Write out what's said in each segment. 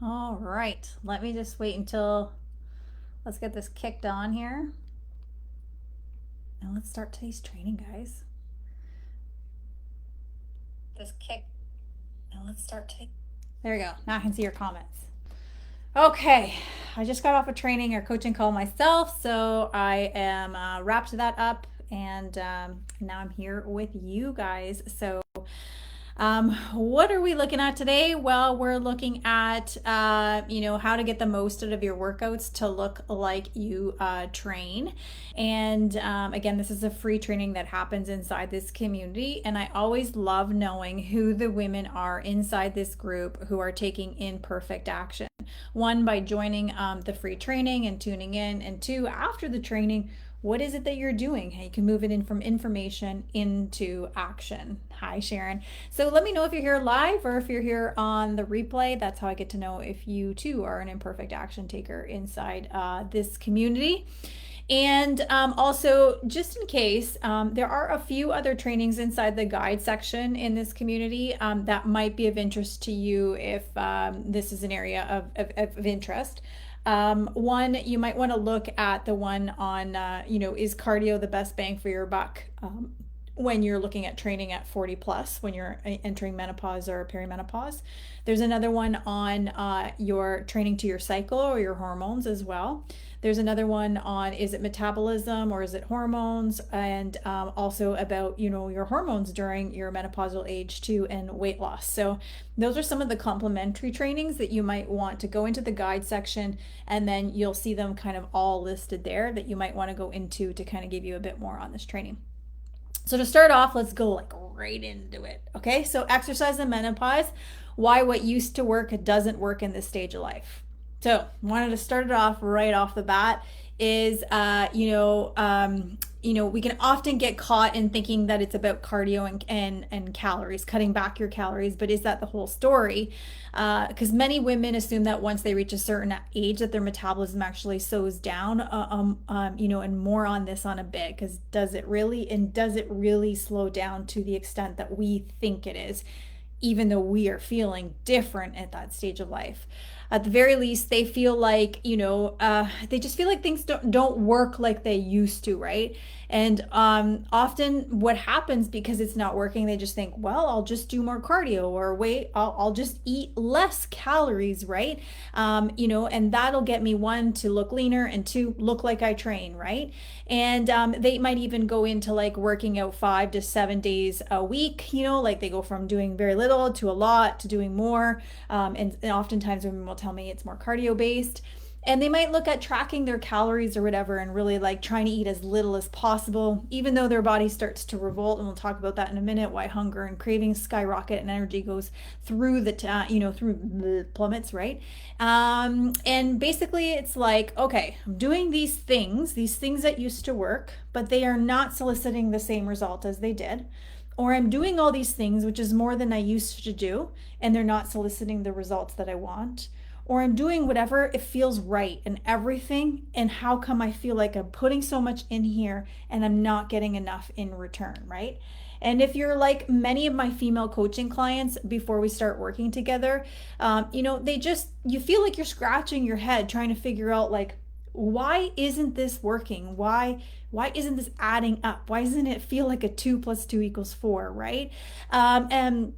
All right, let me just wait until let's get this kicked on here. And let's start today's training, guys. This kick. And let's start today. There we go. Now I can see your comments. Okay, I just got off a training or coaching call myself, so I am wrapped that up, and now I'm here with you guys. So what are we looking at today? Well, we're looking at, how to get the most out of your workouts to look like you train. And again, this is a free training that happens inside this community. And I always love knowing who the women are inside this group who are taking imperfect action. One, by joining the free training and tuning in, and two, after the training, what is it that you're doing? You can move it in from information into action. Hi, Sharon. So let me know if you're here live or if you're here on the replay. That's how I get to know if you too are an imperfect action taker inside this community. And also, just in case, there are a few other trainings inside the guide section in this community that might be of interest to you if this is an area of interest. One, you might want to look at the one on, is cardio the best bang for your buck? When you're looking at training at 40 plus, when you're entering menopause or perimenopause. There's another one on your training to your cycle or your hormones as well. There's another one on, is it metabolism or is it hormones? And also about, your hormones during your menopausal age too, and weight loss. So those are some of the complementary trainings that you might want to go into the guide section, and then you'll see them kind of all listed there that you might want to go into to kind of give you a bit more on this training. So to start off, let's go like right into it. Okay, so exercise and menopause, why what used to work doesn't work in this stage of life. So wanted to start it off right off the bat is, we can often get caught in thinking that it's about cardio and calories, cutting back your calories, but is that the whole story? Because many women assume that once they reach a certain age that their metabolism actually slows down, and more on this on a bit, because does it really slow down to the extent that we think it is, even though we are feeling different at that stage of life? At the very least, they feel like, they just feel like things don't work like they used to, right? And often what happens, because it's not working, they just think, well, I'll just do more cardio, or wait, I'll just eat less calories, right? And that'll get me, one, to look leaner, and two, look like I train, right? And they might even go into like working out 5 to 7 days a week, like they go from doing very little to a lot to doing more. And oftentimes women will tell me it's more cardio based. And they might look at tracking their calories or whatever and really like trying to eat as little as possible, even though their body starts to revolt. And we'll talk about that in a minute, why hunger and cravings skyrocket and energy goes through through the plummets, right? And basically it's like, okay, I'm doing these things that used to work, but they are not soliciting the same result as they did. Or I'm doing all these things, which is more than I used to do, and they're not soliciting the results that I want. Or I'm doing whatever it feels right and everything, and how come I feel like I'm putting so much in here and I'm not getting enough in return, right? And if you're like many of my female coaching clients before we start working together, you feel like you're scratching your head trying to figure out, like, why isn't this working? Why isn't this adding up? Why doesn't it feel like a 2 plus 2 equals 4, right? And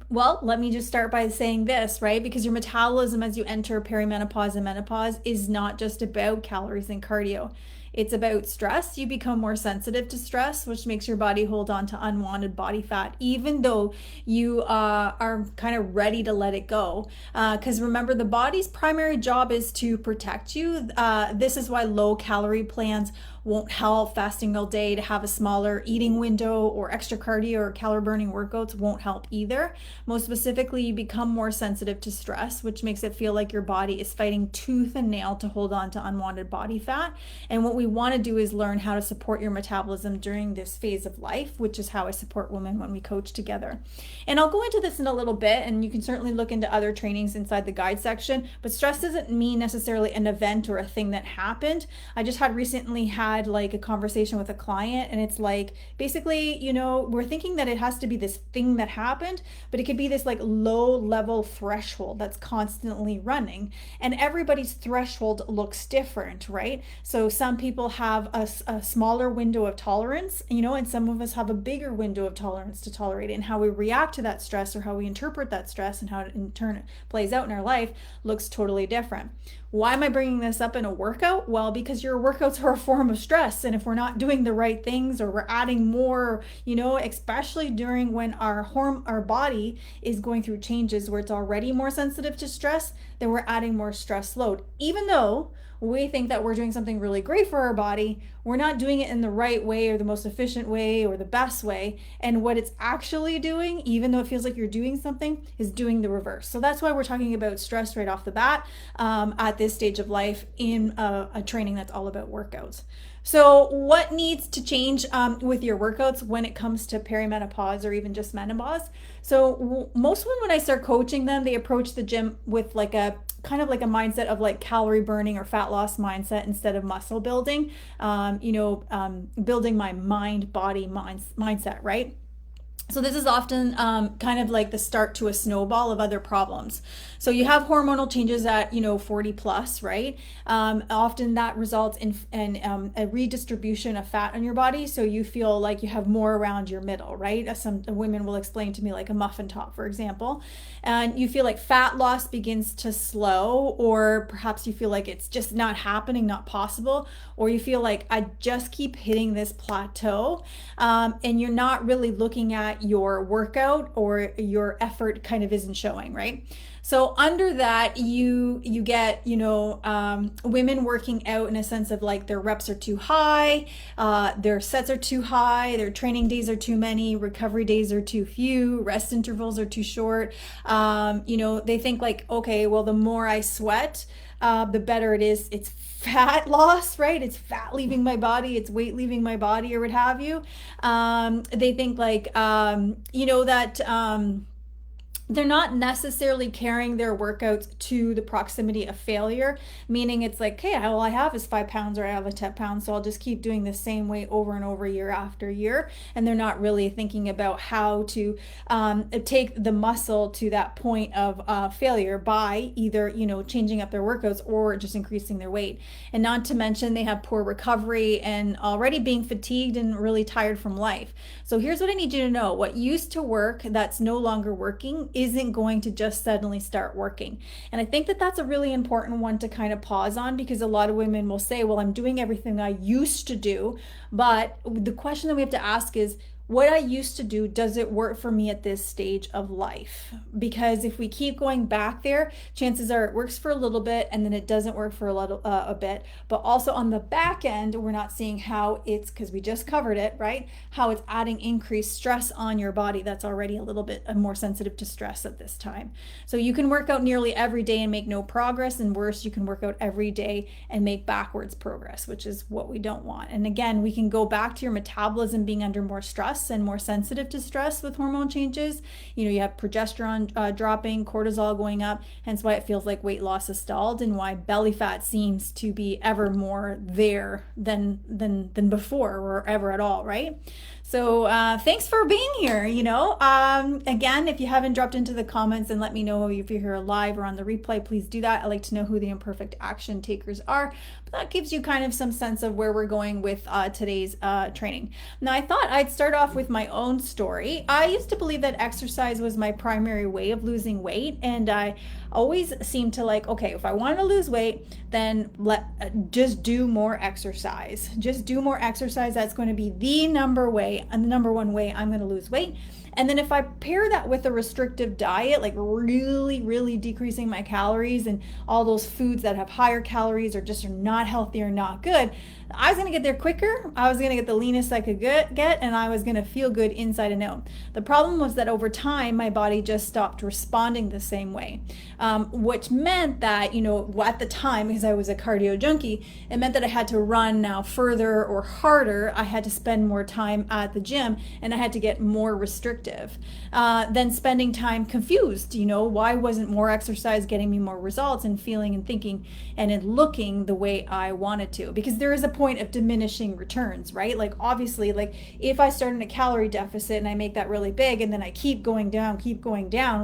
well, let me just start by saying this, right? Because your metabolism as you enter perimenopause and menopause is not just about calories and cardio. It's about stress. You become more sensitive to stress, which makes your body hold on to unwanted body fat, even though you are kind of ready to let it go. Because remember, the body's primary job is to protect you. This is why low calorie plans won't help. Fasting all day to have a smaller eating window, or extra cardio or calorie burning workouts won't help either. Most specifically, you become more sensitive to stress, which makes it feel like your body is fighting tooth and nail to hold on to unwanted body fat. And what we want to do is learn how to support your metabolism during this phase of life, which is how I support women when we coach together. And I'll go into this in a little bit, and you can certainly look into other trainings inside the guide section. But stress doesn't mean necessarily an event or a thing that happened. I just had recently had had like a conversation with a client, and it's like basically, we're thinking that it has to be this thing that happened, but it could be this like low level threshold that's constantly running. And everybody's threshold looks different, right? So some people have a smaller window of tolerance, and some of us have a bigger window of tolerance to tolerate it. And how we react to that stress, or how we interpret that stress, and how it in turn plays out in our life looks totally different. Why am I bringing this up in a workout? Well, because your workouts are a form of stress. And if we're not doing the right things, or we're adding more, especially during when our body is going through changes where it's already more sensitive to stress, then we're adding more stress load. Even though we think that we're doing something really great for our body, we're not doing it in the right way, or the most efficient way, or the best way. And what it's actually doing, even though it feels like you're doing something, is doing the reverse. So that's why we're talking about stress right off the bat at this stage of life in a training that's all about workouts. So what needs to change with your workouts when it comes to perimenopause or even just menopause? So most women, when I start coaching them, they approach the gym with like a kind of like a mindset of like calorie burning or fat loss mindset instead of muscle building, building my mind-body mindset, right? So this is often kind of like the start to a snowball of other problems. So you have hormonal changes at 40 plus, right? Often that results in a redistribution of fat on your body, so you feel like you have more around your middle, right? As some women will explain to me, like a muffin top, for example, and you feel like fat loss begins to slow, or perhaps you feel like it's just not happening, not possible, or you feel like I just keep hitting this plateau, and you're not really looking at your workout, or your effort kind of isn't showing, right? So under that, you get women working out in a sense of like their reps are too high, their sets are too high, their training days are too many, recovery days are too few, rest intervals are too short. They think like, okay, well, the more I sweat, the better it is. It's fat loss, right? It's fat leaving my body, it's weight leaving my body, or what have you. They think like, that they're not necessarily carrying their workouts to the proximity of failure, meaning it's like, hey, all I have is 5 pounds, or I have a 10 pounds, so I'll just keep doing the same weight over and over year after year. And they're not really thinking about how to take the muscle to that point of failure by either, changing up their workouts or just increasing their weight. And not to mention they have poor recovery and already being fatigued and really tired from life. So here's what I need you to know. What used to work that's no longer working isn't going to just suddenly start working. And I think that that's a really important one to kind of pause on, because a lot of women will say, well, I'm doing everything I used to do. But the question that we have to ask is, what I used to do, does it work for me at this stage of life? Because if we keep going back there, chances are it works for a little bit and then it doesn't work for a bit. But also on the back end, we're not seeing how it's, because we just covered it, right? How it's adding increased stress on your body that's already a little bit more sensitive to stress at this time. So you can work out nearly every day and make no progress, and worse, you can work out every day and make backwards progress, which is what we don't want. And again, we can go back to your metabolism being under more stress and more sensitive to stress with hormone changes. You have progesterone dropping, cortisol going up, hence why it feels like weight loss is stalled, and why belly fat seems to be ever more there than before, or ever at all, right? So thanks for being here. Again, if you haven't dropped into the comments and let me know if you're here live or on the replay, please do that. I like to know who the imperfect action takers are. But that gives you kind of some sense of where we're going with today's training. Now, I thought I'd start off with my own story. I used to believe that exercise was my primary way of losing weight, and I always seemed to like, okay, if I want to lose weight, then just do more exercise. Just do more exercise. That's going to be the number one way I'm going to lose weight. And then if I pair that with a restrictive diet, like really, really decreasing my calories and all those foods that have higher calories or just are not healthy or not good, I was going to get there quicker. I was going to get the leanest I could get, and I was going to feel good inside and out. The problem was that over time, my body just stopped responding the same way, which meant that, at the time, because I was a cardio junkie, it meant that I had to run now further or harder. I had to spend more time at the gym, and I had to get more restrictive. Then spending time confused, why wasn't more exercise getting me more results and feeling and thinking and in looking the way I wanted to? Because there is a point of diminishing returns, right? Like obviously, like if I start in a calorie deficit and I make that really big and then I keep going down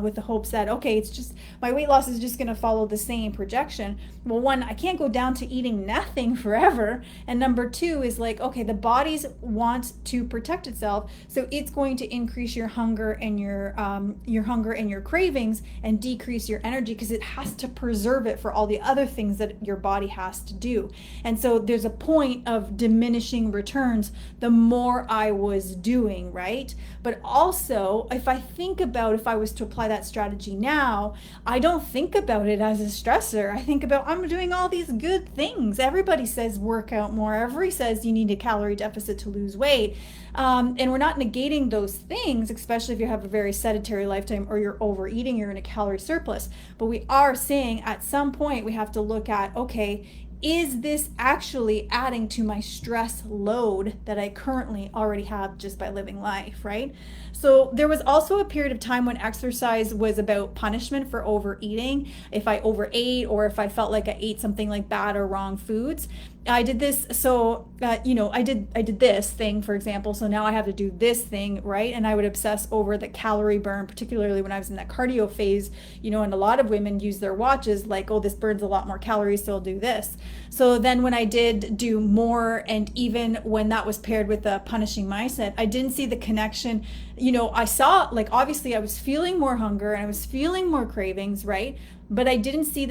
with the hopes that, okay, it's just my weight loss is just going to follow the same projection. Well, one, I can't go down to eating nothing forever. And number two is like, okay, the body's wants to protect itself. So it's going to increase your hunger and your cravings and decrease your energy because it has to preserve it for all the other things that your body has to do. And so there's a point of diminishing returns the more I was doing, right? But also, if I was to apply that strategy now, I don't think about it as a stressor. I think about I'm doing all these good things. Everybody says work out more. Everybody says you need a calorie deficit to lose weight. And we're not negating those things, especially if you have a very sedentary lifetime or you're overeating, you're in a calorie surplus. But we are saying at some point we have to look at, okay, is this actually adding to my stress load that I currently already have just by living life, right? So there was also a period of time when exercise was about punishment for overeating. If I overate or if I felt like I ate something like bad or wrong foods, I did this. So, I did this thing, for example. So now I have to do this thing, right? And I would obsess over the calorie burn, particularly when I was in that cardio phase, and a lot of women use their watches like, oh, this burns a lot more calories, so I'll do this. So then when I did do more, and even when that was paired with a punishing mindset, I didn't see the connection. I saw, like, obviously I was feeling more hunger and I was feeling more cravings, right? But I didn't see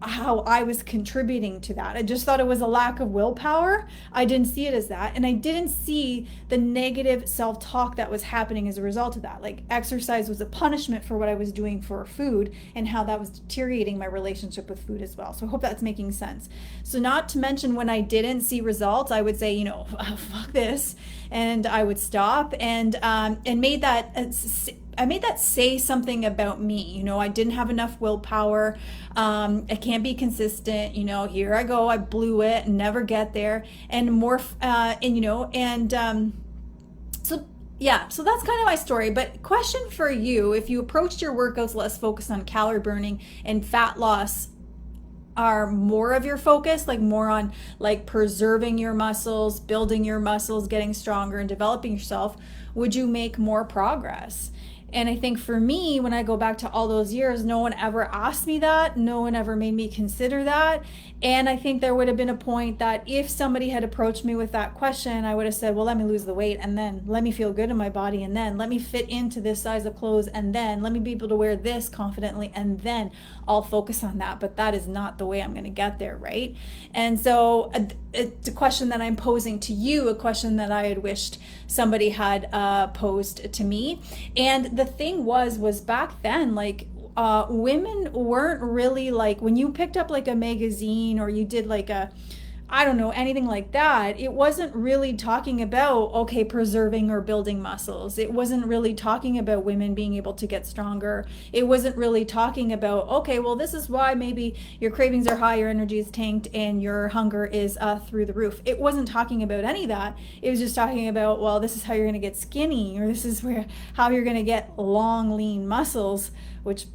how I was contributing to that. I just thought it was a lack of willpower. I didn't see it as that. And I didn't see the negative self-talk that was happening as a result of that. Like exercise was a punishment for what I was doing for food and how that was deteriorating my relationship with food as well. So I hope that's making sense. So not to mention when I didn't see results, I would say, fuck this. And I would stop and made that I made that say something about me. I didn't have enough willpower. I can't be consistent. Here I go. I blew it and never get there. And more, so that's kind of my story. But question for you, if you approached your workouts less focused on calorie burning and fat loss are more of your focus, like more on like preserving your muscles, building your muscles, getting stronger and developing yourself, would you make more progress? And I think for me, when I go back to all those years, no one ever asked me that. No one ever made me consider that. And I think there would have been a point that if somebody had approached me with that question, I would have said, well, let me lose the weight and then let me feel good in my body and then let me fit into this size of clothes and then let me be able to wear this confidently and then I'll focus on that. But that is not the way I'm going to get there, right? And so it's a question that I'm posing to you, a question that I had wished somebody had posed to me. And the thing was back then, like, women weren't really like, when you picked up like a magazine or you did like anything like that, it wasn't really talking about, okay, preserving or building muscles. It wasn't really talking about women being able to get stronger. It wasn't really talking about, okay, well, this is why maybe your cravings are high, your energy is tanked, and your hunger is through the roof. It wasn't talking about any of that. It was just talking about, well, this is how you're going to get skinny, or this is how you're going to get long, lean muscles, which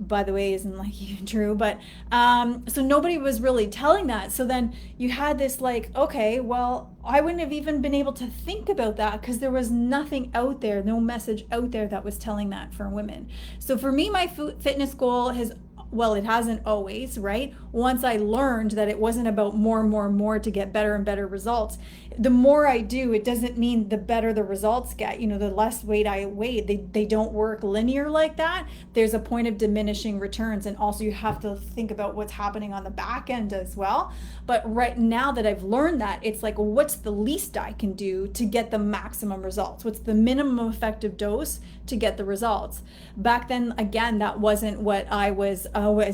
by the way isn't like even true, but so nobody was really telling that. So then you had this like, okay, well, I wouldn't have even been able to think about that because there was nothing out there, no message out there that was telling that for women. So for me, my fitness goal it hasn't always, right? Once I learned that it wasn't about more to get better and better results. The more I do, it doesn't mean the better the results get. The less weight I weigh, they don't work linear like that. There's a point of diminishing returns. And also you have to think about what's happening on the back end as well. But right now that I've learned that, it's like, what's the least I can do to get the maximum results? What's the minimum effective dose to get the results? Back then, again, that wasn't what I was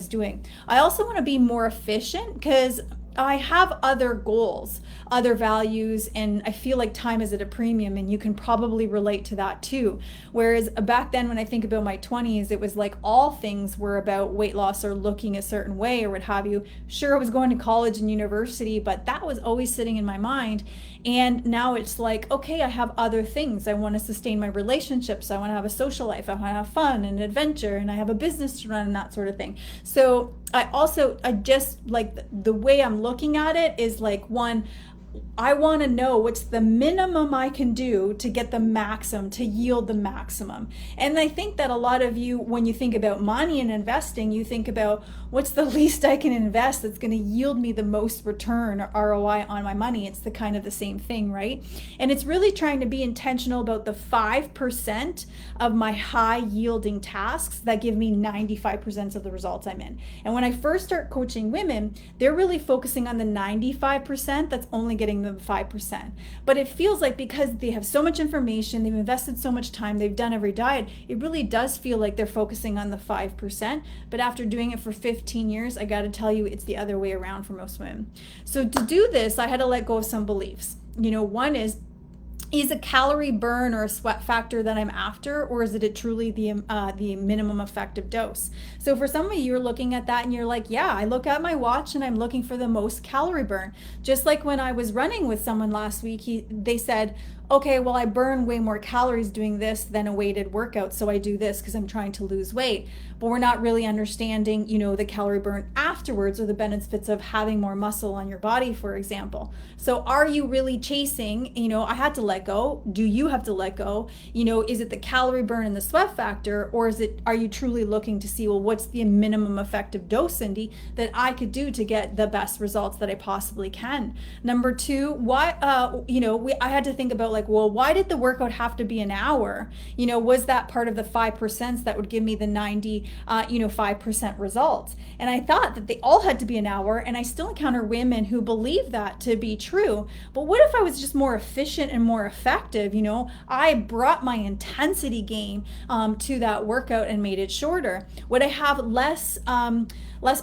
doing. I also want to be more efficient because I have other goals, other values, and I feel like time is at a premium, and you can probably relate to that too. Whereas back then, when I think about my 20s, it was like all things were about weight loss or looking a certain way or what have you. Sure, I was going to college and university, but that was always sitting in my mind. And now it's like, okay, I have other things. I want to sustain my relationships. I want to have a social life. I want to have fun and adventure, and I have a business to run and that sort of thing. So I just like the way I'm looking at it is like, one, I want to know what's the minimum I can do to get the maximum, to yield the maximum. And I think that a lot of you, when you think about money and investing, you think about what's the least I can invest that's going to yield me the most return or ROI on my money. It's the kind of the same thing, right? And it's really trying to be intentional about the 5% of my high yielding tasks that give me 95% of the results I'm in. And when I first start coaching women, they're really focusing on the 95% that's only getting them 5%. But it feels like because they have so much information, they've invested so much time, they've done every diet, it really does feel like they're focusing on the 5%. But after doing it for 15 years, I got to tell you, it's the other way around for most women. So to do this, I had to let go of some beliefs. One is a calorie burn or a sweat factor that I'm after, or is it truly the minimum effective dose? So for some of you, you're looking at that and you're like, yeah, I look at my watch and I'm looking for the most calorie burn. Just like when I was running with someone last week, they said, okay, well, I burn way more calories doing this than a weighted workout, so I do this because I'm trying to lose weight. But we're not really understanding, the calorie burn afterwards, or the benefits of having more muscle on your body, for example. So are you really chasing, I had to let go. Do you have to let go? Is it the calorie burn and the sweat factor, or are you truly looking to see, well, what's the minimum effective dose, Cindy, that I could do to get the best results that I possibly can? Number two, why, I had to think about like, well, why did the workout have to be an hour? Was that part of the 5% that would give me the 5% results? And I thought that they all had to be an hour, and I still encounter women who believe that to be true. But what if I was just more efficient and more effective? I brought my intensity game to that workout and made it shorter. Would I have less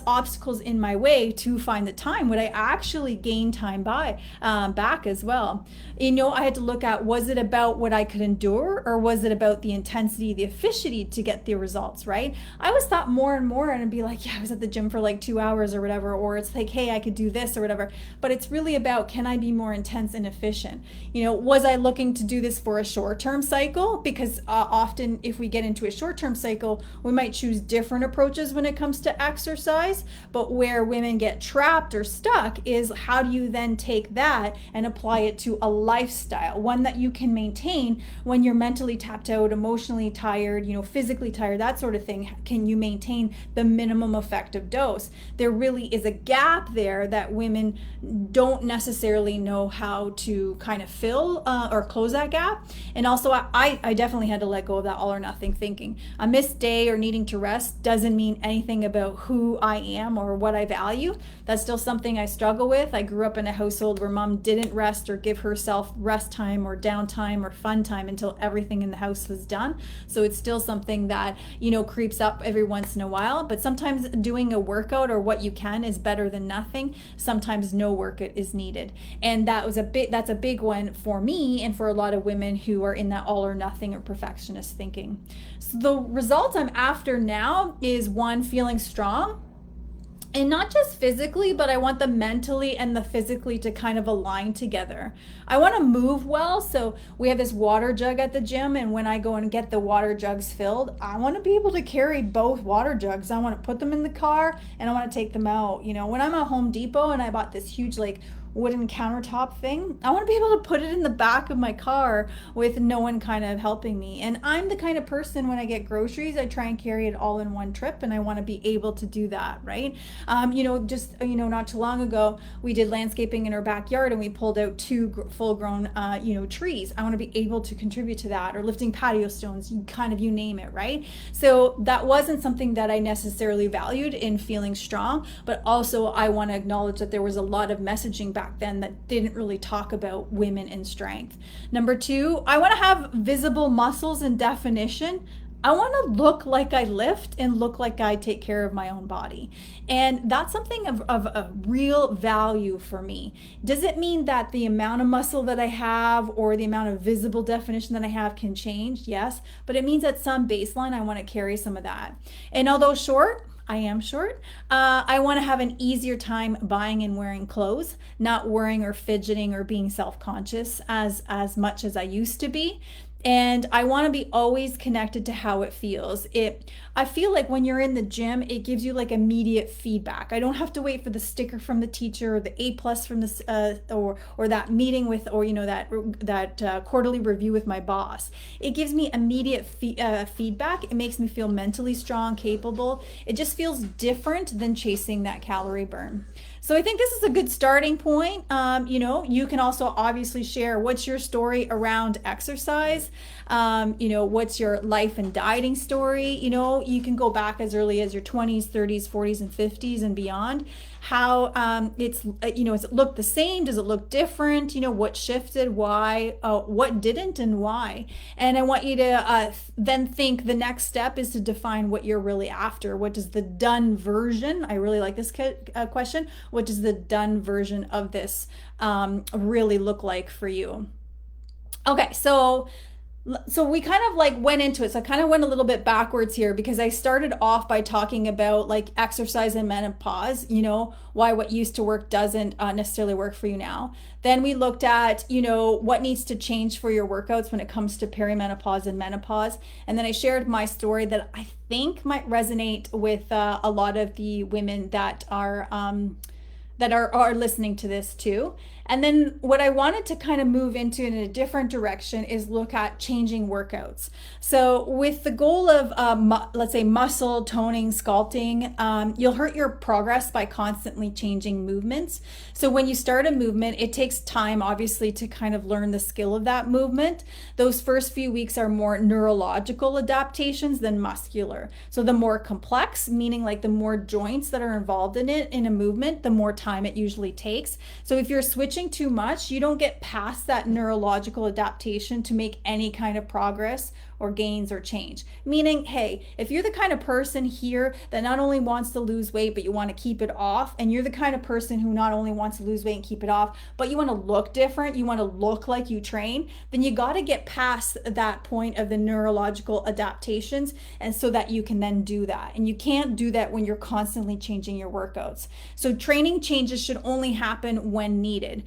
obstacles in my way to find the time? Would I actually gain time back as well? I had to look at, was it about what I could endure, or was it about the intensity, the efficiency to get the results, right? I always thought more and more, and it'd be like, yeah, I was at the gym for like 2 hours or whatever, or it's like, hey, I could do this or whatever. But it's really about, can I be more intense and efficient? Was I looking to do this for a short-term cycle? Because often if we get into a short-term cycle, we might choose different approaches when it comes to exercise. But where women get trapped or stuck is, how do you then take that and apply it to a lifestyle, one that you can maintain when you're mentally tapped out, emotionally tired, physically tired, that sort of thing. Can you maintain the minimum effective dose? There really is a gap there that women don't necessarily know how to kind of fill or close that gap. And also I definitely had to let go of that all or nothing thinking. A missed day or needing to rest doesn't mean anything about who I am or what I value. That's still something I struggle with. I grew up in a household where mom didn't rest or give herself rest time or downtime or fun time until everything in the house was done. So it's still something that, creeps up every once in a while. But sometimes doing a workout or what you can is better than nothing. Sometimes no workout is needed. And that's a big one for me and for a lot of women who are in that all or nothing or perfectionist thinking. So the results I'm after now is, one, feeling strong. And not just physically, but I want the mentally and the physically to kind of align together. I want to move well. So we have this water jug at the gym, and when I go and get the water jugs filled, I want to be able to carry both water jugs. I want to put them in the car and I want to take them out. When I'm at Home Depot and I bought this huge wooden countertop thing, I want to be able to put it in the back of my car with no one kind of helping me. And I'm the kind of person, when I get groceries, I try and carry it all in one trip, and I want to be able to do that, right? Not too long ago, we did landscaping in our backyard and we pulled out 2 full-grown trees. I want to be able to contribute to that, or lifting patio stones, you name it, right? So that wasn't something that I necessarily valued in feeling strong, but also I want to acknowledge that there was a lot of messaging back then that didn't really talk about women and strength. Number 2, I want to have visible muscles and definition. I want to look like I lift and look like I take care of my own body. And that's something of a real value for me. Does it mean that the amount of muscle that I have or the amount of visible definition that I have can change? Yes. But it means at some baseline, I want to carry some of that. And although short, I am short. I want to have an easier time buying and wearing clothes, not worrying or fidgeting or being self-conscious as much as I used to be. And I want to be always connected to how it feels. I feel like when you're in the gym, it gives you like immediate feedback. I don't have to wait for the sticker from the teacher or the A plus from the or that meeting with, or that quarterly review with my boss. It gives me immediate feedback. It makes me feel mentally strong, capable. It just feels different than chasing that calorie burn. So I think this is a good starting point. You can also obviously share what's your story around exercise. What's your life and dieting story. You can go back as early as your 20s, 30s, 40s, and 50s and beyond. How does it look the same? Does it look different? What shifted? Why? What didn't? And why? And I want you to then think the next step is to define what you're really after. What does the done version? I really like this question. What does the done version of this really look like for you? Okay, so we kind of like went into it. So I kind of went a little bit backwards here because I started off by talking about like exercise and menopause, why what used to work doesn't necessarily work for you now. Then we looked at, what needs to change for your workouts when it comes to perimenopause and menopause. And then I shared my story that I think might resonate with a lot of the women that are listening to this too. And then what I wanted to kind of move into in a different direction is look at changing workouts. So with the goal of, let's say, muscle toning, sculpting, you'll hurt your progress by constantly changing movements. So when you start a movement, it takes time, obviously, to kind of learn the skill of that movement. Those first few weeks are more neurological adaptations than muscular. So the more complex, meaning like the more joints that are involved in it in a movement, the more time it usually takes. So if you're switching too much, you don't get past that neurological adaptation to make any kind of progress or gains or change. Meaning, hey, if you're the kind of person here that not only wants to lose weight, but you want to keep it off, and you're the kind of person who not only wants to lose weight and keep it off, but you want to look different, you want to look like you train, then you got to get past that point of the neurological adaptations, and so that you can then do that. And you can't do that when you're constantly changing your workouts. So training changes should only happen when needed.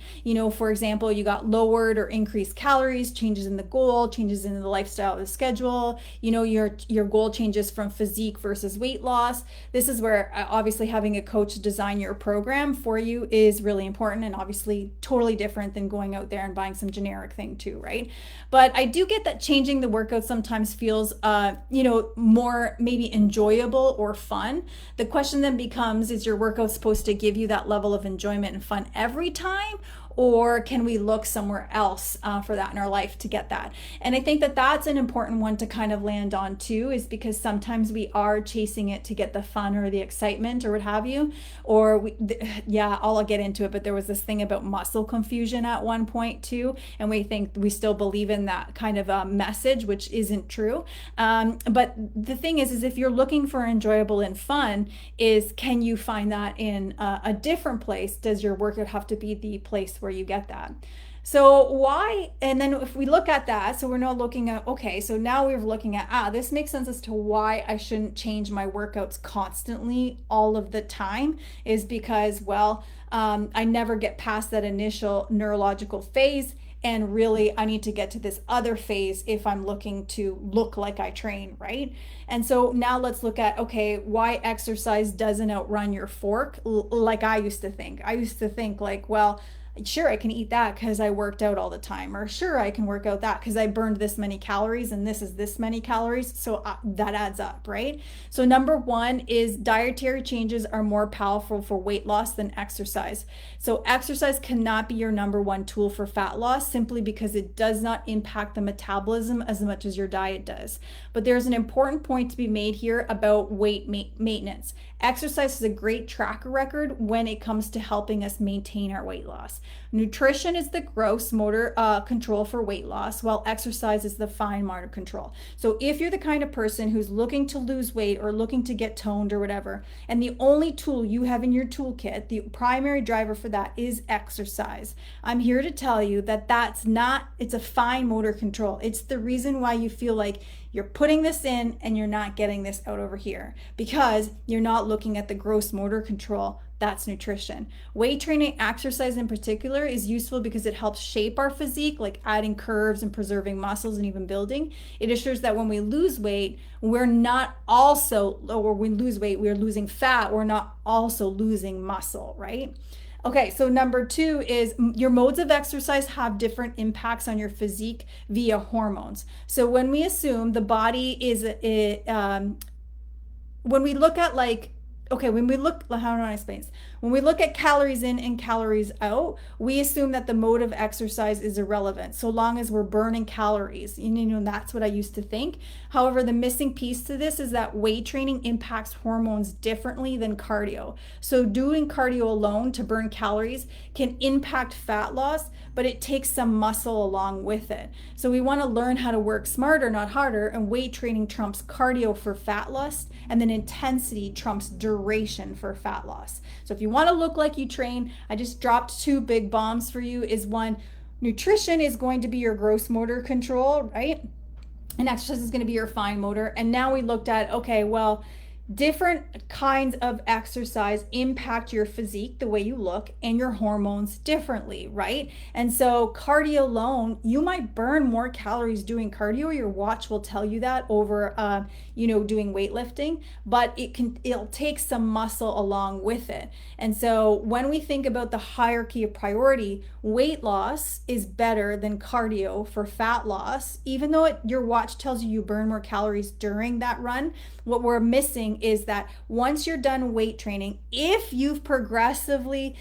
For example, you got lowered or increased calories, changes in the goal, changes in the lifestyle of the schedule. Your goal changes from physique versus weight loss. This is where obviously having a coach design your program for you is really important, and obviously totally different than going out there and buying some generic thing too, right? But I do get that changing the workout sometimes feels more maybe enjoyable or fun. The question then becomes, is your workout supposed to give you that level of enjoyment and fun every time? Or can we look somewhere else for that in our life to get that? And I think that that's an important one to kind of land on too, is because sometimes we are chasing it to get the fun or the excitement or what have you. Or I'll get into it, but there was this thing about muscle confusion at one point too, and we still believe in that kind of a message, which isn't true. But the thing is if you're looking for enjoyable and fun, can you find that in a different place? Does your workout have to be the place where you get that? So why? And then if we look at that, so we're now looking at, okay, so now we're looking at, this makes sense as to why I shouldn't change my workouts constantly all of the time, is because, I never get past that initial neurological phase. And really, I need to get to this other phase if I'm looking to look like I train, right? And so now let's look at, okay, why exercise doesn't outrun your fork like I used to think. I used to think like, sure, I can eat that because I worked out all the time, or sure, I can work out that because I burned this many calories and this is this many calories. So that adds up, right? So number one is dietary changes are more powerful for weight loss than exercise. So exercise cannot be your number one tool for fat loss simply because it does not impact the metabolism as much as your diet does. But there's an important point to be made here about weight maintenance. Exercise is a great tracker record when it comes to helping us maintain our weight loss. Nutrition is the gross motor control for weight loss, while exercise is the fine motor control. So if you're the kind of person who's looking to lose weight or looking to get toned or whatever, and the only tool you have in your toolkit, the primary driver for that is exercise, I'm here to tell you that it's a fine motor control. It's the reason why you feel like You're putting this in and you're not getting this out over here because you're not looking at the gross motor control. That's nutrition. Weight training exercise in particular is useful because it helps shape our physique, like adding curves and preserving muscles and even building. It assures that when we lose weight, we're not also, or when we lose weight, we're losing fat, we're not also losing muscle, right? Okay, so number two is your modes of exercise have different impacts on your physique via hormones. So when we assume the body is, when we look at like, okay, when we look, how do I explain this? When we look at calories in and calories out, we assume that the mode of exercise is irrelevant so long as we're burning calories. That's what I used to think. However, the missing piece to this is that weight training impacts hormones differently than cardio. So doing cardio alone to burn calories can impact fat loss, but it takes some muscle along with it. So we want to learn how to work smarter, not harder, and weight training trumps cardio for fat loss, and then intensity trumps duration for fat loss. So if you want to look like you train, I just dropped two big bombs for you. Is one, nutrition is going to be your gross motor control, right? And exercise is going to be your fine motor. And now we looked at, okay, well, different kinds of exercise impact your physique, the way you look, and your hormones differently, right? And so cardio alone, you might burn more calories doing cardio. Your watch will tell you that over, doing weightlifting, but it'll take some muscle along with it. And so when we think about the hierarchy of priority, weight loss is better than cardio for fat loss, even though your watch tells you burn more calories during that run. What we're missing is that once you're done weight training, if you've progressively,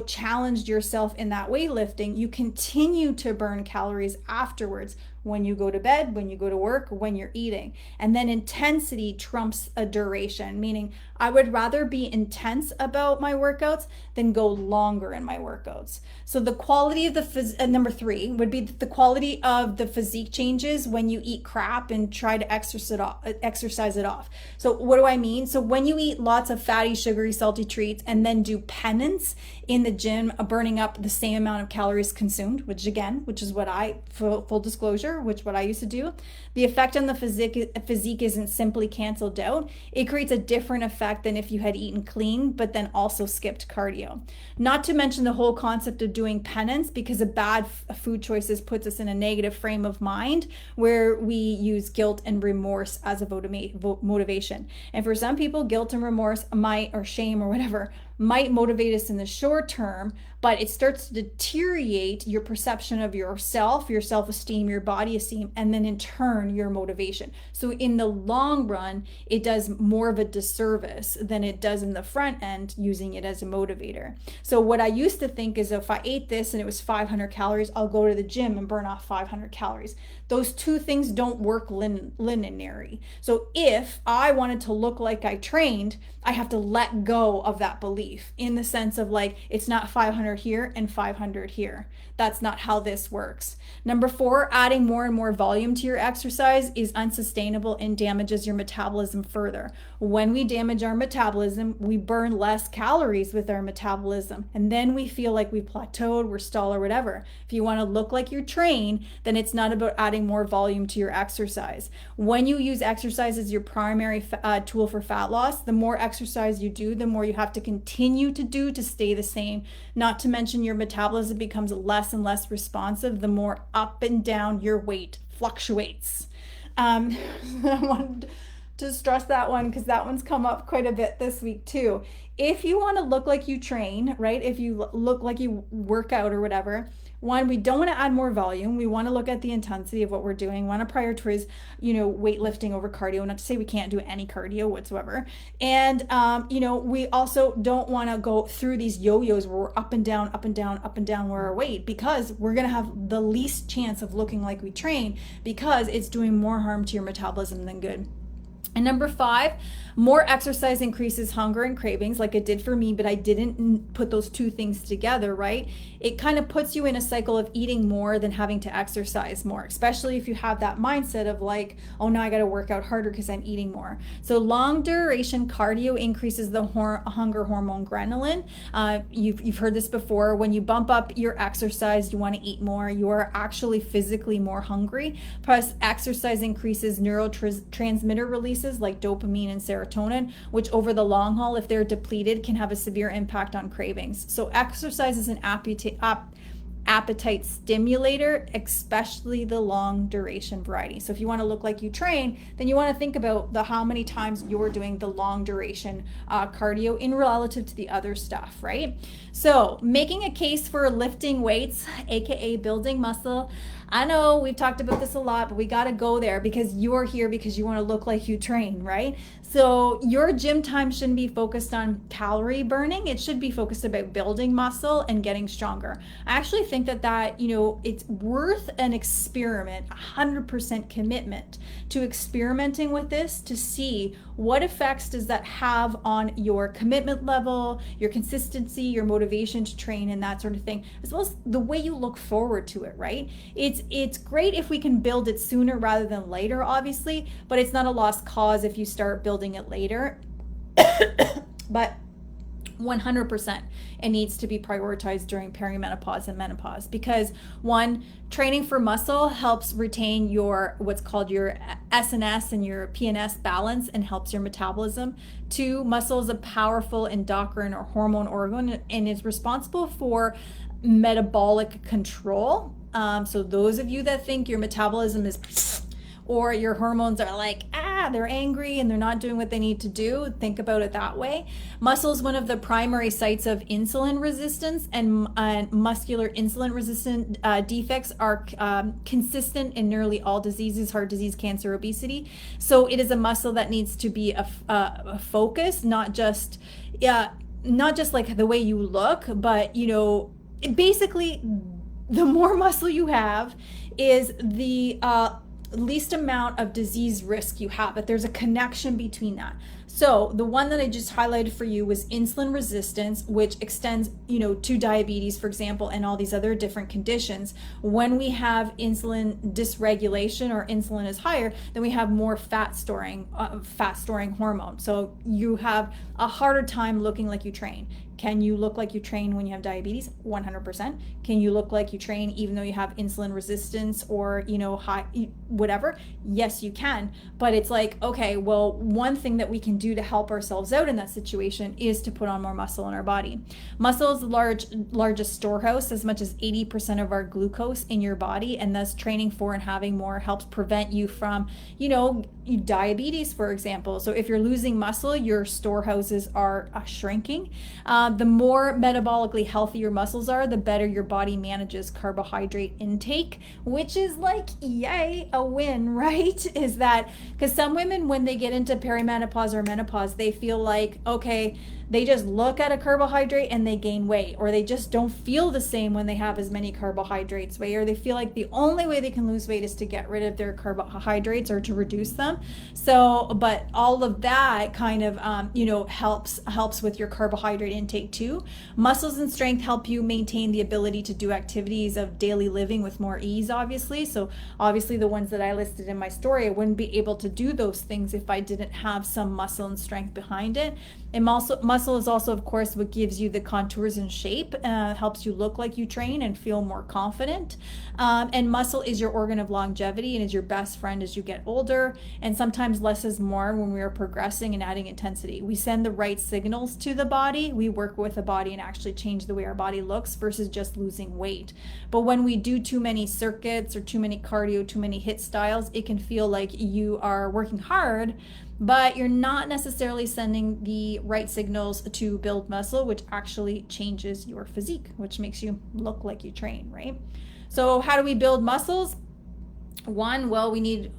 challenged yourself in that weightlifting, you continue to burn calories afterwards when you go to bed, when you go to work, when you're eating. And then intensity trumps a duration, meaning I would rather be intense about my workouts than go longer in my workouts. So the quality of the number three would be the quality of the physique changes when you eat crap and try to exercise it off. So what do I mean? So when you eat lots of fatty, sugary, salty treats and then do penance in the gym, burning up the same amount of calories consumed, which is what full disclosure, what I used to do, the effect on the physique isn't simply canceled out. It creates a different effect than if you had eaten clean, but then also skipped cardio. Not to mention the whole concept of doing penance, because a bad food choices puts us in a negative frame of mind where we use guilt and remorse as a motivation. And for some people, guilt and remorse or shame or whatever might motivate us in the short term, but it starts to deteriorate your perception of yourself, your self-esteem, your body esteem, and then in turn, your motivation. So in the long run, it does more of a disservice than it does in the front end using it as a motivator. So what I used to think is if I ate this and it was 500 calories, I'll go to the gym and burn off 500 calories. Those two things don't work linearly. So if I wanted to look like I trained, I have to let go of that belief in the sense of like, it's not 500 here and 500 here. That's not how this works. Number four, adding more and more volume to your exercise is unsustainable and damages your metabolism further. When we damage our metabolism, we burn less calories with our metabolism, and then we feel like we plateaued, we're stalled, or whatever. If you want to look like you train, then it's not about adding more volume to your exercise. When you use exercise as your primary tool for fat loss, the more exercise you do, the more you have to continue to do to stay the same. Not to mention your metabolism becomes less and less responsive the more up and down your weight fluctuates. I wanted to stress that one because that one's come up quite a bit this week too. If you want to look like you train, right? If you look like you work out or whatever, one, we don't want to add more volume. We want to look at the intensity of what we're doing. We want to prioritize, weightlifting over cardio. Not to say we can't do any cardio whatsoever. And, we also don't want to go through these yo-yos where we're up and down, up and down, up and down with our weight, because we're going to have the least chance of looking like we train because it's doing more harm to your metabolism than good. And number 5, more exercise increases hunger and cravings, like it did for me, but I didn't put those two things together, right? It kind of puts you in a cycle of eating more than having to exercise more, especially if you have that mindset of like, oh, now I got to work out harder because I'm eating more. So long duration cardio increases the hunger hormone ghrelin. You've heard this before. When you bump up your exercise, you want to eat more. You are actually physically more hungry. Plus, exercise increases neurotransmitter releases like dopamine and serotonin, which over the long haul, if they're depleted, can have a severe impact on cravings. So exercise is an appetite stimulator, especially the long duration variety. So if you want to look like you train, then you want to think about how many times you're doing the long duration cardio in relative to the other stuff, right? So making a case for lifting weights, aka building muscle. I know we've talked about this a lot, but we got to go there because you're here because you want to look like you train, right? So your gym time shouldn't be focused on calorie burning. It should be focused about building muscle and getting stronger. I actually think that it's worth an experiment, 100% commitment to experimenting with this to see what effects does that have on your commitment level, your consistency, your motivation to train, and that sort of thing, as well as the way you look forward to it, right? It's great if we can build it sooner rather than later, obviously, but it's not a lost cause if you start building it later. But 100% it needs to be prioritized during perimenopause and menopause because, one, training for muscle helps retain your what's called your SNS and your PNS balance and helps your metabolism. 2, muscle is a powerful endocrine or hormone organ and is responsible for metabolic control. So those of you that think your metabolism is or your hormones are like, they're angry and they're not doing what they need to do, think about it that way. Muscle is one of the primary sites of insulin resistance, and muscular insulin resistant defects are consistent in nearly all diseases: heart disease, cancer, obesity. So it is a muscle that needs to be a focus, not just like the way you look, but basically the more muscle you have is the least amount of disease risk you have, but there's a connection between that. So the one that I just highlighted for you was insulin resistance, which extends, to diabetes, for example, and all these other different conditions. When we have insulin dysregulation or insulin is higher, then we have more fat storing hormone. So you have a harder time looking like you train. Can you look like you train when you have diabetes? 100%. Can you look like you train even though you have insulin resistance or, high, whatever? Yes, you can. But it's like, okay, well, one thing that we can do to help ourselves out in that situation is to put on more muscle in our body. Muscle is the largest storehouse, as much as 80% of our glucose in your body, and thus training for and having more helps prevent you from, diabetes, for example. So if you're losing muscle, your storehouses are shrinking. The more metabolically healthy your muscles are, the better your body manages carbohydrate intake, which is like, yay, a win, right? Is that because some women, when they get into perimenopause or menopause, they feel like, okay, they just look at a carbohydrate and they gain weight, or they just don't feel the same when they have as many carbohydrates, or they feel like the only way they can lose weight is to get rid of their carbohydrates or to reduce them. So, but all of that kind of, helps with your carbohydrate intake too. Muscles and strength help you maintain the ability to do activities of daily living with more ease, obviously. So obviously the ones that I listed in my story, I wouldn't be able to do those things if I didn't have some muscle and strength behind it. And muscle is also, of course, what gives you the contours and shape, helps you look like you train and feel more confident. And muscle is your organ of longevity and is your best friend as you get older. And sometimes less is more when we are progressing and adding intensity. We send the right signals to the body. We work with the body and actually change the way our body looks versus just losing weight. But when we do too many circuits or too many cardio, too many HIIT styles, it can feel like you are working hard, but you're not necessarily sending the right signals to build muscle, which actually changes your physique, which makes you look like you train, right? So how do we build muscles? We need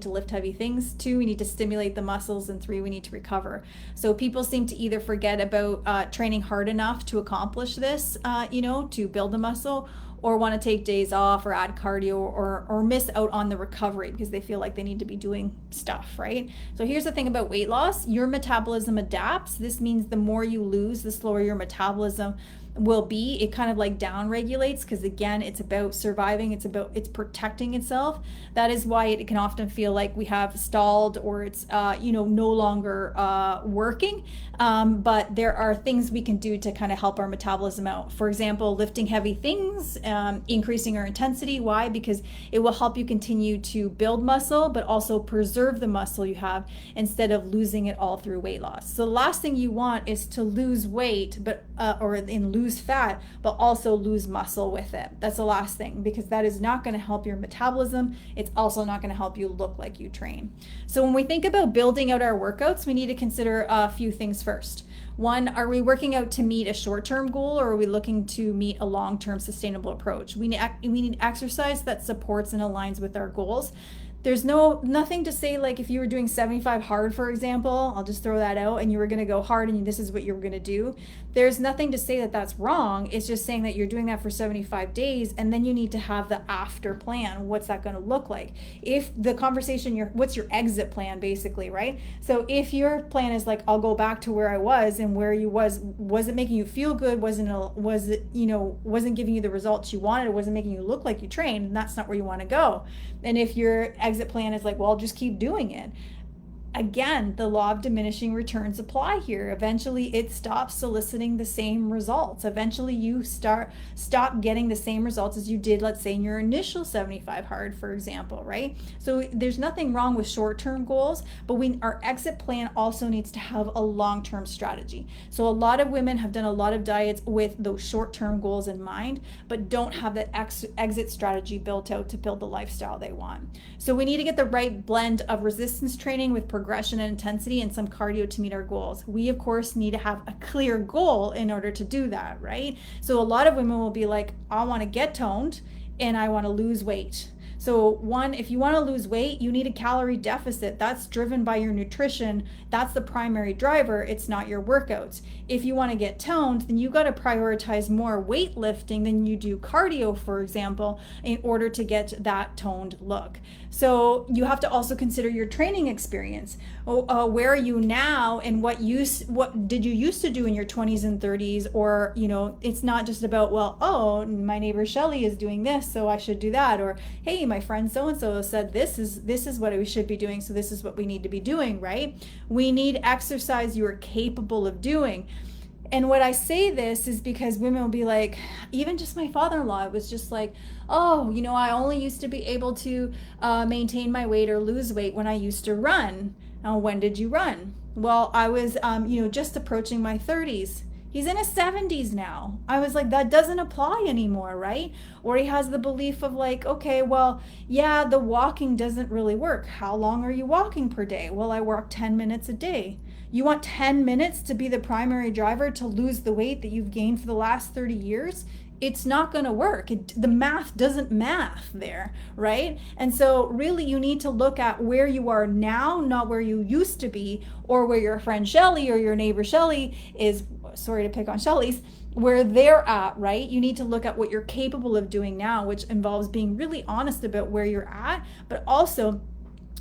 to lift heavy things. 2, we need to stimulate the muscles. And 3, we need to recover. So people seem to either forget about training hard enough to accomplish this, to build the muscle, or want to take days off or add cardio or miss out on the recovery because they feel like they need to be doing stuff, right? So here's the thing about weight loss. Your metabolism adapts. This means the more you lose, the slower your metabolism will be. It kind of like down regulates because again, it's about surviving, it's protecting itself. That is why it can often feel like we have stalled or it's no longer working. But there are things we can do to kind of help our metabolism out. For example, lifting heavy things, increasing our intensity. Why? Because it will help you continue to build muscle but also preserve the muscle you have instead of losing it all through weight loss. So the last thing you want is to lose weight or lose fat, but also lose muscle with it. That's the last thing, because that is not going to help your metabolism. It's also not going to help you look like you train. So when we think about building out our workouts, we need to consider a few things first. One, are we working out to meet a short-term goal, or are we looking to meet a long-term sustainable approach? We need exercise that supports and aligns with our goals. There's nothing to say, like if you were doing 75 hard, for example, I'll just throw that out, and you were going to go hard and this is what you were going to do. There's nothing to say that that's wrong. It's just saying that you're doing that for 75 days, and then you need to have the after plan. What's that going to look like? If the conversation, what's your exit plan, basically, right? So if your plan is like, I'll go back to where I was, and where you was it making you feel good? Wasn't giving you the results you wanted? It wasn't making you look like you trained, and that's not where you want to go. And if your exit plan is like, well, I'll just keep doing it. Again, the law of diminishing returns apply here. Eventually it stops soliciting the same results. Eventually you stop getting the same results as you did, let's say, in your initial 75 hard, for example, right? So there's nothing wrong with short-term goals, but our exit plan also needs to have a long-term strategy. So a lot of women have done a lot of diets with those short-term goals in mind, but don't have that exit strategy built out to build the lifestyle they want. So we need to get the right blend of resistance training with progression and intensity and some cardio to meet our goals. We, of course, need to have a clear goal in order to do that, right? So a lot of women will be like, I want to get toned and I want to lose weight. So one, if you want to lose weight, you need a calorie deficit. That's driven by your nutrition. That's the primary driver. It's not your workouts. If you want to get toned, then you got to prioritize more weightlifting than you do cardio, for example, in order to get that toned look. So you have to also consider your training experience. Where are you now, and what did you used to do in your 20s and 30s? Or, it's not just about, well, oh, my neighbor Shelly is doing this, so I should do that. Or, hey, my friend so-and-so said this is what we should be doing, so this is what we need to be doing, right? We need exercise you are capable of doing. And what I say this is because women will be like, even just my father-in-law was just like, oh, I only used to be able to maintain my weight or lose weight when I used to run. Now, when did you run? Well, I was, just approaching my 30s. He's in his 70s now. I was like, that doesn't apply anymore, right? Or he has the belief of like, okay, well, yeah, the walking doesn't really work. How long are you walking per day? Well, I walk 10 minutes a day. You want 10 minutes to be the primary driver to lose the weight that you've gained for the last 30 years? It's not going to work. The math doesn't math there, right? And so really you need to look at where you are now, not where you used to be, or where your friend Shelly or your neighbor Shelly is, sorry to pick on Shelly's, where they're at, right? You need to look at what you're capable of doing now, which involves being really honest about where you're at, but also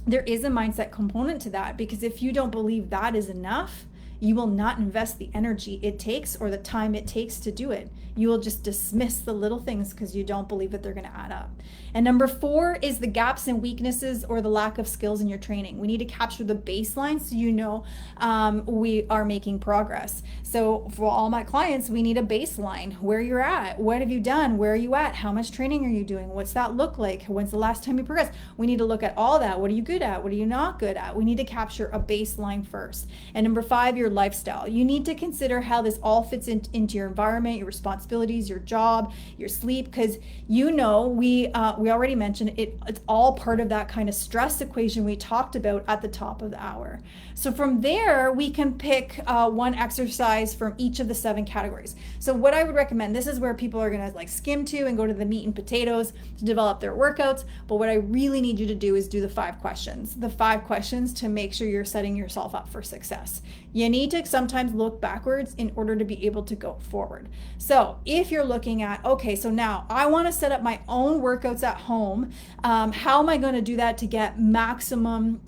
there is a mindset component to that, because if you don't believe that is enough, you will not invest the energy it takes or the time it takes to do it. You will just dismiss the little things because you don't believe that they're going to add up. And number 4 is the gaps and weaknesses or the lack of skills in your training. We need to capture the baseline so we are making progress. So for all my clients, we need a baseline. Where you're at, what have you done, where are you at, how much training are you doing, what's that look like, when's the last time you progressed? We need to look at all that. What are you good at, what are you not good at? We need to capture a baseline first. And number 5, your lifestyle. You need to consider how this all fits into your environment, your responsibilities, your job, your sleep, because we already mentioned it's all part of that kind of stress equation we talked about at the top of the hour. So from there, we can pick one exercise from each of the 7 categories. So what I would recommend, this is where people are going to like skim to and go to the meat and potatoes to develop their workouts. But what I really need you to do is do the 5 questions. The 5 questions to make sure you're setting yourself up for success. You need need to sometimes look backwards in order to be able to go forward. So if you're looking at, okay, so now I want to set up my own workouts at home, how am I going to do that to get maximum,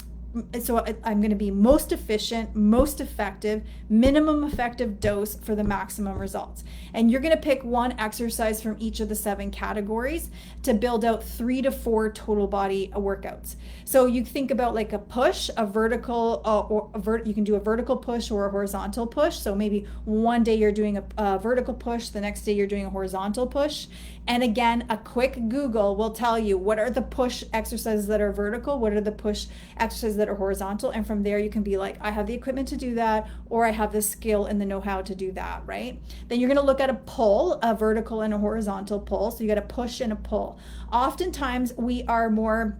so I'm going to be most efficient, most effective, minimum effective dose for the maximum results. And you're going to pick one exercise from each of the 7 categories to build out 3 to 4 total body workouts. So you think about like a push, a vertical, you can do a vertical push or a horizontal push. So maybe one day you're doing a vertical push, the next day you're doing a horizontal push. And again, a quick Google will tell you what are the push exercises that are vertical, what are the push exercises that are horizontal. And from there, you can be like, I have the equipment to do that, or I have the skill and the know-how to do that, right? Then you're going to look at a pull, a vertical and a horizontal pull. So you got a push and a pull. Oftentimes, we are more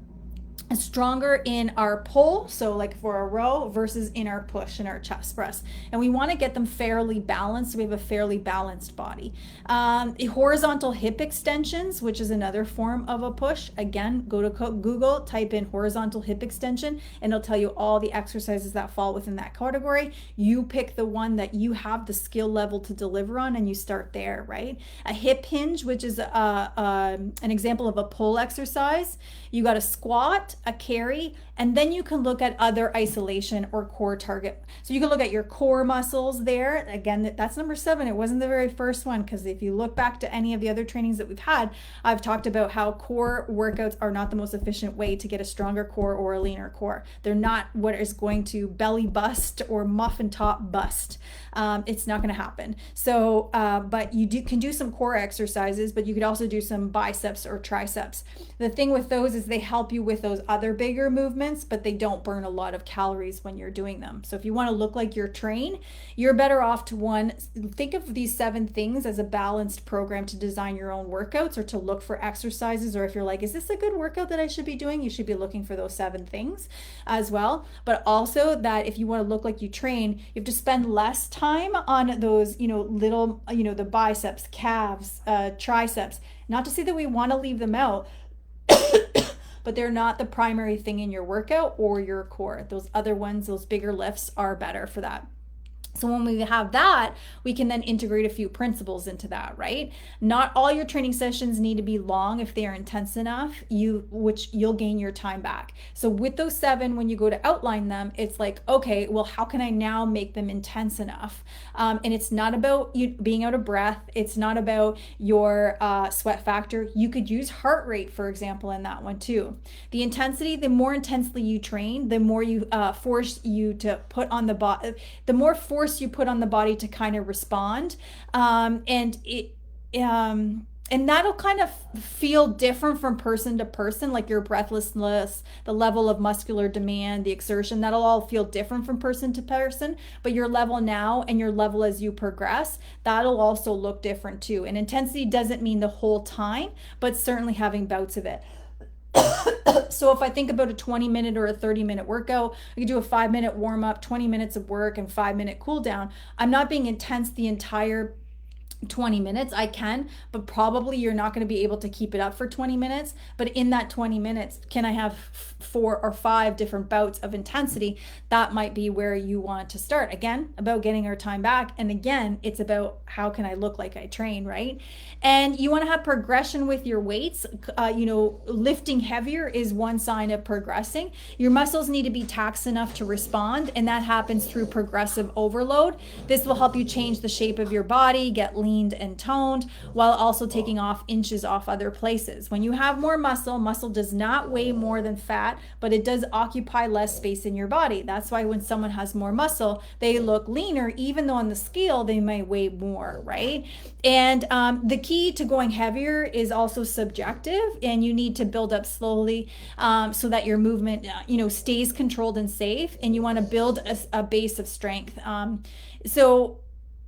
stronger in our pull, so like for a row, versus in our push and our chest press, and we want to get them fairly balanced. So we have a fairly balanced body. Horizontal hip extensions, which is another form of a push. Again, go to Google, type in horizontal hip extension, and it'll tell you all the exercises that fall within that category. You pick the one that you have the skill level to deliver on, and you start there, right? A hip hinge, which is an example of a pull exercise. You got a squat, a carry, and then you can look at other isolation or core target. So you can look at your core muscles there. Again, that's number 7. It wasn't the very first one, because if you look back to any of the other trainings that we've had, I've talked about how core workouts are not the most efficient way to get a stronger core or a leaner core. They're not what is going to belly bust or muffin top bust. It's not going to happen. So, but you can do some core exercises, but you could also do some biceps or triceps. The thing with those is they help you with those other bigger movements, but they don't burn a lot of calories when you're doing them. So if you want to look like you're trained, you're better off to think of these 7 things as a balanced program to design your own workouts, or to look for exercises. Or if you're like, is this a good workout that I should be doing? You should be looking for those 7 things as well. But also that if you want to look like you train, you have to spend less time on those, little, the biceps, calves, triceps. Not to say that we want to leave them out, but they're not the primary thing in your workout or your core. Those other ones, those bigger lifts, are better for that. So when we have that, we can then integrate a few principles into that, right? Not all your training sessions need to be long if they are intense enough, which you'll gain your time back. So with those 7, when you go to outline them, it's like, okay, well, how can I now make them intense enough? And it's not about you being out of breath. It's not about your sweat factor. You could use heart rate, for example, in that one too. The intensity, the more intensely you train, the more you force you to put on the body, the more force you put on the body to kind of respond, and that'll kind of feel different from person to person, like your breathlessness, the level of muscular demand, the exertion, that'll all feel different from person to person. But your level now and your level as you progress, that'll also look different too. And intensity doesn't mean the whole time, but certainly having bouts of it. So if I think about a 20-minute or a 30-minute workout, I could do a 5-minute warm up, 20 minutes of work, and 5-minute cool down. I'm not being intense the entire 20 minutes. I can, but probably you're not going to be able to keep it up for 20 minutes. But in that 20 minutes, can I have 4 or 5 different bouts of intensity? That might be where you want to start. Again, about getting our time back. And again, it's about how can I look like I train, right? And you want to have progression with your weights. Lifting heavier is one sign of progressing. Your muscles need to be taxed enough to respond, and that happens through progressive overload. This will help you change the shape of your body, get lean and toned, while also taking off inches off other places. When you have more muscle does not weigh more than fat, but it does occupy less space in your body. That's why when someone has more muscle, they look leaner, even though on the scale they may weigh more, right? And the key to going heavier is also subjective, and you need to build up slowly so that your movement stays controlled and safe, and you want to build a base of strength.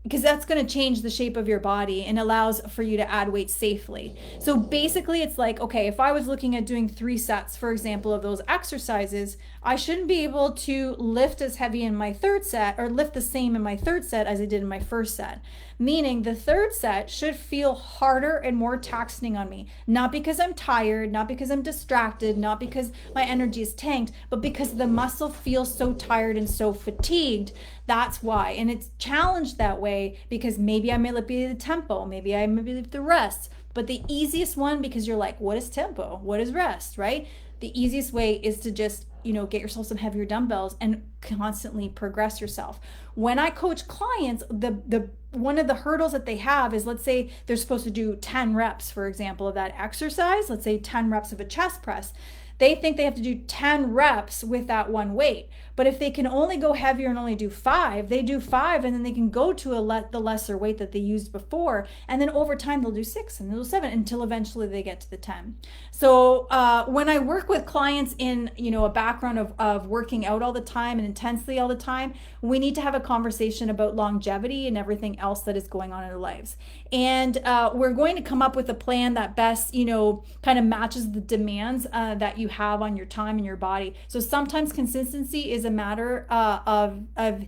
Because that's going to change the shape of your body and allows for you to add weight safely. So basically it's like, okay, if I was looking at doing 3 sets, for example, of those exercises, I shouldn't be able to lift as heavy in my third set or lift the same in my third set as I did in my first set. Meaning the third set should feel harder and more taxing on me. Not because I'm tired, not because I'm distracted, not because my energy is tanked, but because the muscle feels so tired and so fatigued. That's why. And it's challenged that way because maybe I manipulate the tempo, maybe I manipulate the rest. But the easiest one, because you're like, what is tempo? What is rest, right? The easiest way is to just, get yourself some heavier dumbbells and constantly progress yourself. When I coach clients, the one of the hurdles that they have is, let's say they're supposed to do 10 reps, for example, of that exercise. Let's say 10 reps of a chest press. They think they have to do 10 reps with that one weight. But if they can only go heavier and only do 5, they do 5 and then they can go to the lesser weight that they used before. And then over time, they'll do 6 and they'll do 7 until eventually they get to the 10. So when I work with clients in, a background of working out all the time and intensely all the time, we need to have a conversation about longevity and everything else that is going on in their lives. And we're going to come up with a plan that best, kind of matches the demands that you have on your time and your body. So sometimes consistency is a matter of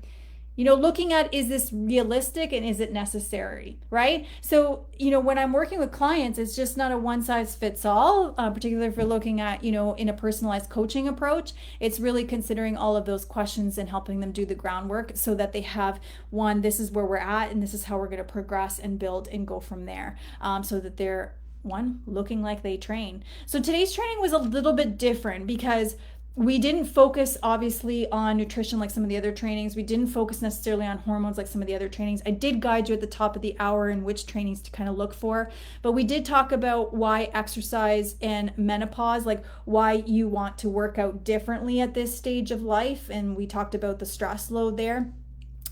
looking at, is this realistic and is it necessary, right? So, when I'm working with clients, it's just not a one size fits all, particularly if we're looking at, in a personalized coaching approach. It's really considering all of those questions and helping them do the groundwork so that they have, one, this is where we're at and this is how we're going to progress and build and go from there, so that they're, one, looking like they train. So today's training was a little bit different because we didn't focus obviously on nutrition like some of the other trainings. We didn't focus necessarily on hormones like some of the other trainings. I did guide you at the top of the hour in which trainings to kind of look for, but we did talk about why exercise and menopause, like why you want to work out differently at this stage of life. And we talked about the stress load there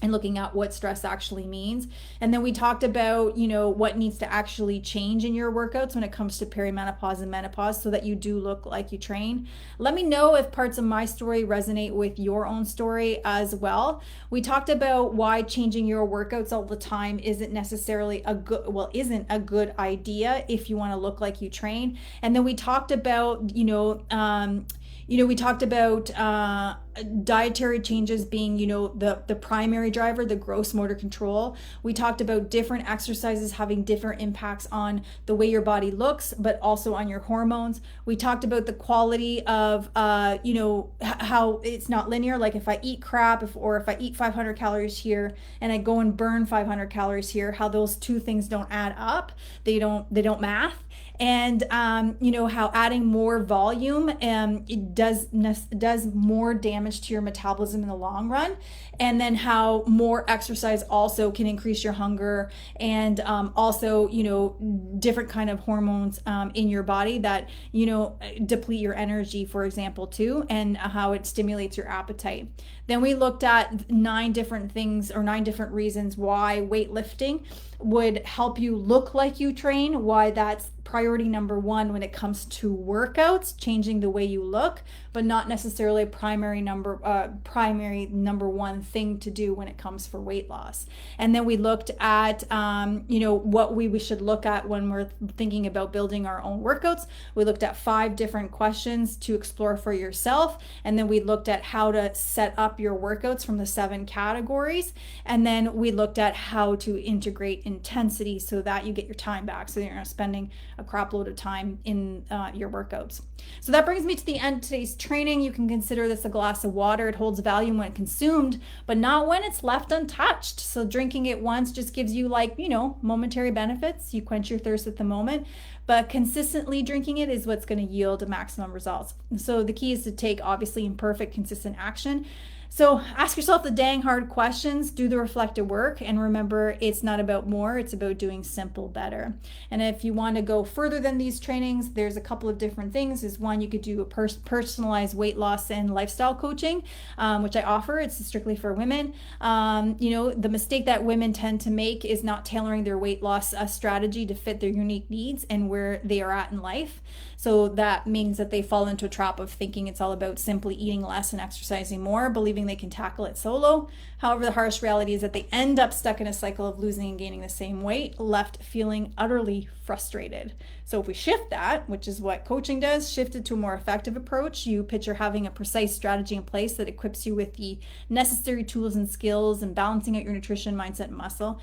and looking at what stress actually means. And then we talked about, what needs to actually change in your workouts when it comes to perimenopause and menopause so that you do look like you train. Let me know if parts of my story resonate with your own story as well. We talked about why changing your workouts all the time isn't necessarily isn't a good idea if you want to look like you train. And then we talked about, we talked about dietary changes being, the primary driver, the gross motor control. We talked about different exercises having different impacts on the way your body looks, but also on your hormones. We talked about the quality of, how it's not linear. Like if I eat crap, if I eat 500 calories here and I go and burn 500 calories here, how those two things don't add up. They don't math. And how adding more volume it does more damage to your metabolism in the long run, and then how more exercise also can increase your hunger and also different kind of hormones in your body that deplete your energy, for example, too, and how it stimulates your appetite. Then we looked at 9 different reasons why weightlifting would help you look like you train, why that's priority number 1 when it comes to workouts, changing the way you look, but not necessarily a primary number 1 thing to do when it comes for weight loss. And then we looked at what we should look at when we're thinking about building our own workouts. We looked at 5 different questions to explore for yourself, and then we looked at how to set up your workouts from the 7 categories, and then we looked at how to integrate intensity so that you get your time back, so you're not spending a crap load of time in your workouts. So that brings me to the end of today's training. You can consider this a glass of water. It holds value when consumed, but not when it's left untouched. So drinking it once just gives you momentary benefits. You quench your thirst at the moment, but consistently drinking it is what's going to yield maximum results. So the key is to take obviously imperfect, consistent action. So ask yourself the dang hard questions, do the reflective work, and remember, it's not about more, it's about doing simple better. And if you want to go further than these trainings, there's a couple of different things. Is one, you could do a personalized weight loss and lifestyle coaching, which I offer. It's strictly for women. The mistake that women tend to make is not tailoring their weight loss strategy to fit their unique needs and where they are at in life. So that means that they fall into a trap of thinking it's all about simply eating less and exercising more, believing they can tackle it solo. However, the harsh reality is that they end up stuck in a cycle of losing and gaining the same weight, left feeling utterly frustrated. So if we shift that, which is what coaching does, shift it to a more effective approach, you picture having a precise strategy in place that equips you with the necessary tools and skills and balancing out your nutrition, mindset, and muscle.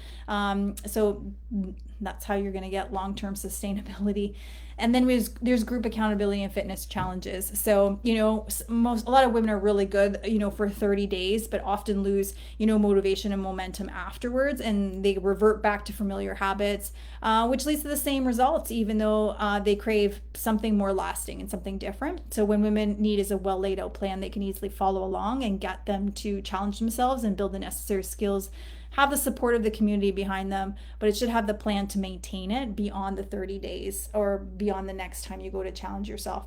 So that's how you're going to get long-term sustainability. And then there's group accountability and fitness challenges. So, a lot of women are really good, for 30 days, but often lose, motivation and momentum afterwards. And they revert back to familiar habits, which leads to the same results, even though they crave something more lasting and something different. So when women need is a well laid out plan, they can easily follow along and get them to challenge themselves and build the necessary skills, have the support of the community behind them, but it should have the plan to maintain it beyond the 30 days or beyond the next time you go to challenge yourself.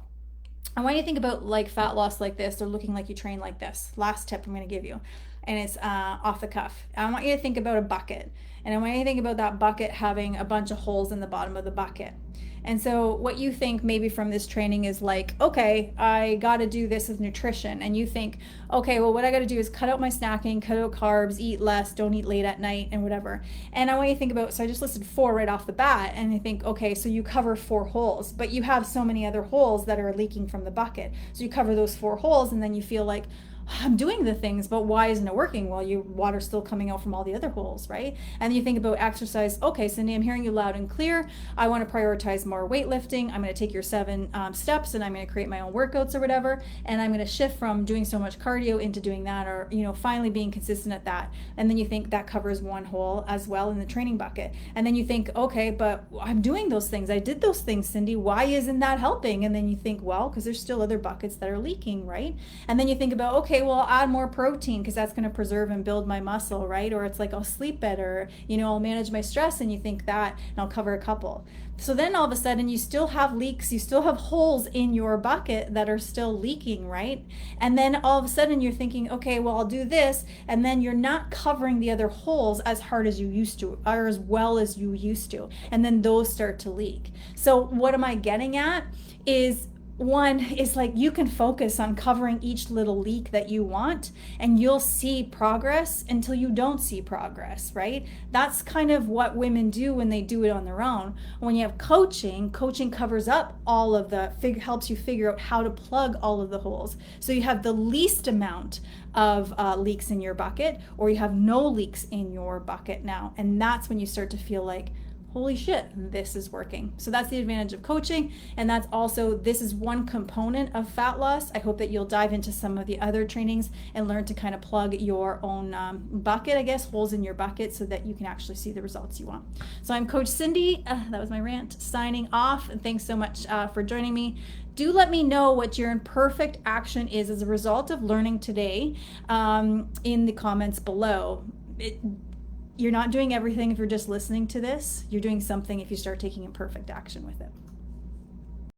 I want you to think about like fat loss like this or looking like you train like this. Last tip I'm going to give you, and it's off the cuff. I want you to think about a bucket, and I want you to think about that bucket having a bunch of holes in the bottom of the bucket. And so what you think maybe from this training is like, okay, I got to do this with nutrition. And you think, okay, well, what I got to do is cut out my snacking, cut out carbs, eat less, don't eat late at night and whatever. And I want you to think about, so I just listed 4 right off the bat. And I think, okay, so you cover 4 holes, but you have so many other holes that are leaking from the bucket. So you cover those 4 holes and then you feel like, I'm doing the things, but why isn't it working? Well, your water's still coming out from all the other holes, right? And then you think about exercise. Okay, Cindy, I'm hearing you loud and clear. I want to prioritize more weightlifting. I'm going to take your 7 steps and I'm going to create my own workouts or whatever. And I'm going to shift from doing so much cardio into doing that, or, finally being consistent at that. And then you think that covers 1 hole as well in the training bucket. And then you think, okay, but I'm doing those things. I did those things, Cindy. Why isn't that helping? And then you think, well, because there's still other buckets that are leaking, right? And then you think about, okay, well, I'll add more protein because that's going to preserve and build my muscle, right? Or it's like I'll sleep better, I'll manage my stress, and you think that, and I'll cover a couple. So then all of a sudden you still have leaks, you still have holes in your bucket that are still leaking, right? And then all of a sudden you're thinking, okay, well, I'll do this, and then you're not covering the other holes as hard as you used to, or as well as you used to, and then those start to leak. So what am I getting at is, one is like you can focus on covering each little leak that you want and you'll see progress until you don't see progress, right? That's kind of what women do when they do it on their own. When you have coaching covers up all of helps you figure out how to plug all of the holes. So you have the least amount of leaks in your bucket, or you have no leaks in your bucket now. And that's when you start to feel like, holy shit, this is working. So that's the advantage of coaching. And that's also, this is one component of fat loss. I hope that you'll dive into some of the other trainings and learn to kind of plug your own bucket, I guess, holes in your bucket, so that you can actually see the results you want. So I'm Coach Cindy. That was my rant, signing off. And thanks so much for joining me. Do let me know what your imperfect action is as a result of learning today in the comments below. You're not doing everything if you're just listening to this. You're doing something if you start taking imperfect action with it.